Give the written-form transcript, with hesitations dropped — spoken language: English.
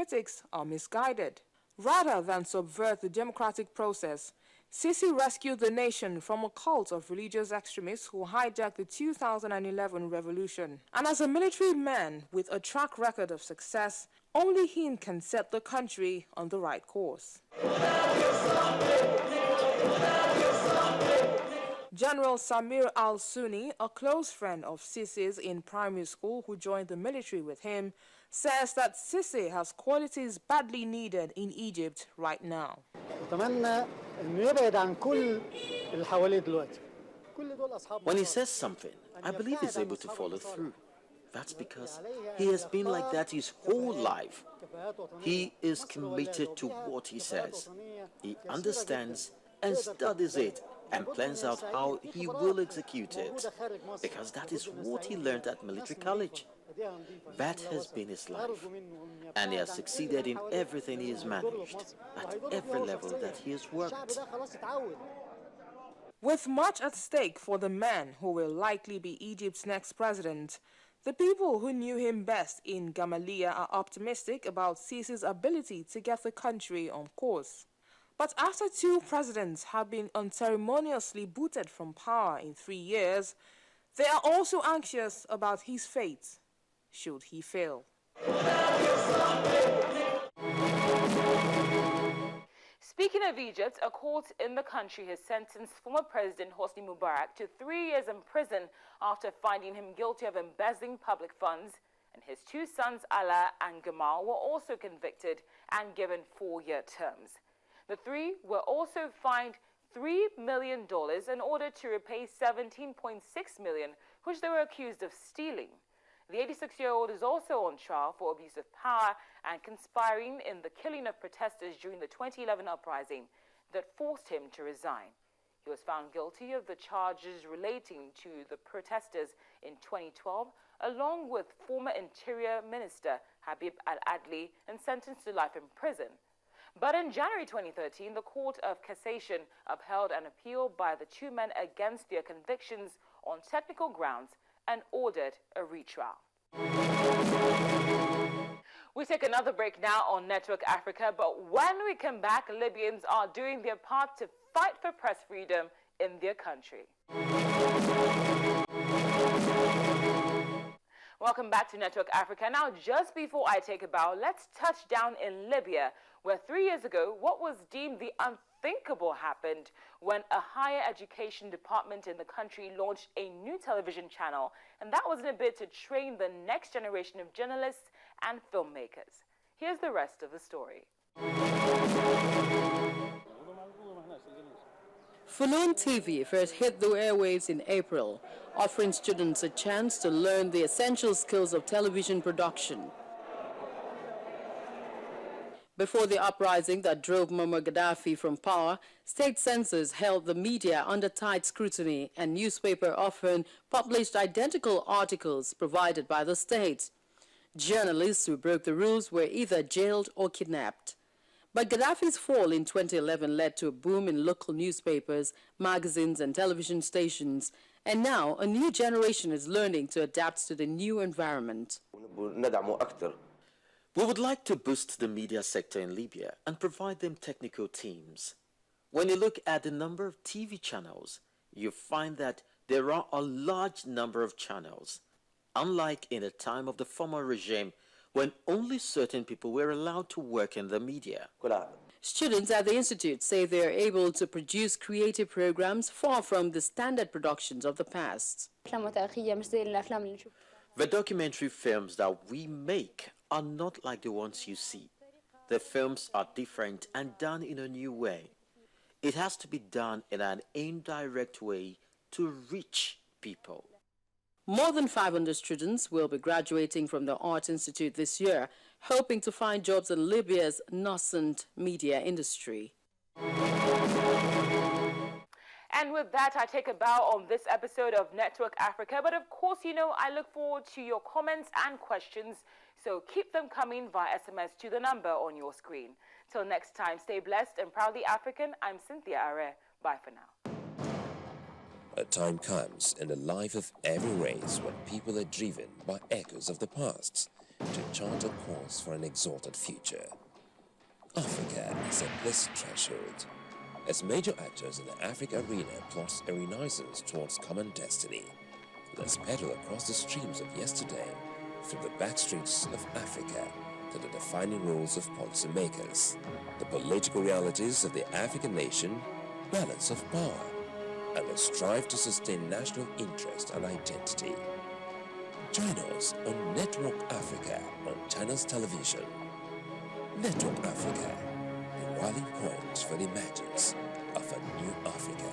critics are misguided. Rather than subvert the democratic process, Sisi rescued the nation from a cult of religious extremists who hijacked the 2011 revolution. And as a military man with a track record of success, only him can set the country on the right course. General Samir al-Sunni, a close friend of Sisi's in primary school who joined the military with him, says that Sisi has qualities badly needed in Egypt right now. When he says something, I believe he's able to follow through. That's because he has been like that his whole life. He is committed to what he says. He understands and studies it and plans out how he will execute it, because that is what he learned at military college. That has been his life, and he has succeeded in everything he has managed, at every level that he has worked. With much at stake for the man who will likely be Egypt's next president, the people who knew him best in Gamaleya are optimistic about Sisi's ability to get the country on course. But after 2 presidents have been unceremoniously booted from power in 3 years, they are also anxious about his fate, should he fail. Speaking of Egypt, a court in the country has sentenced former President Hosni Mubarak to 3 years in prison after finding him guilty of embezzling public funds, and his 2 sons, Alaa and Gamal, were also convicted and given 4-year terms. The 3 were also fined $3 million in order to repay $17.6 million, which they were accused of stealing. The 86-year-old is also on trial for abuse of power and conspiring in the killing of protesters during the 2011 uprising that forced him to resign. He was found guilty of the charges relating to the protesters in 2012, along with former Interior Minister Habib al-Adli, and sentenced to life in prison. But in January 2013, the Court of Cassation upheld an appeal by the 2 men against their convictions on technical grounds and ordered a retrial. We take another break now on Network Africa, but when we come back, Libyans are doing their part to fight for press freedom in their country. Welcome back to Network Africa. Now, just before I take a bow, let's touch down in Libya, where 3 years ago, what was deemed the unthinkable happened when a higher education department in the country launched a new television channel, and that was in a bid to train the next generation of journalists and filmmakers. Here's the rest of the story. Funun TV first hit the airwaves in April, offering students a chance to learn the essential skills of television production. Before the uprising that drove Muammar Gaddafi from power, state censors held the media under tight scrutiny, and newspapers often published identical articles provided by the state. Journalists who broke the rules were either jailed or kidnapped. But Gaddafi's fall in 2011 led to a boom in local newspapers, magazines, and television stations, and now a new generation is learning to adapt to the new environment. We would like to boost the media sector in Libya and provide them technical teams. When you look at the number of TV channels, you find that there are a large number of channels, unlike in the time of the former regime when only certain people were allowed to work in the media. Students at the institute say they are able to produce creative programs far from the standard productions of the past. The documentary films that we make are not like the ones you see. The films are different and done in a new way. It has to be done in an indirect way to reach people. More than 500 students will be graduating from the Art Institute this year, hoping to find jobs in Libya's nascent media industry. And with that, I take a bow on this episode of Network Africa. But of course, you know, I look forward to your comments and questions, so keep them coming via SMS to the number on your screen. Till next time, stay blessed and proudly African. I'm Cynthia Are. Bye for now. A time comes in the life of every race when people are driven by echoes of the past, to chart a course for an exalted future. Africa is a blessed threshold. As major actors in the Africa arena plots a renaissance towards common destiny, let's pedal across the streams of yesterday, through the backstreets of Africa, to the defining roles of policymakers, the political realities of the African nation, balance of power, and the strive to sustain national interest and identity. Join us on Network Africa on Channels Television. Network Africa, the rallying point for the emergence of a new Africa.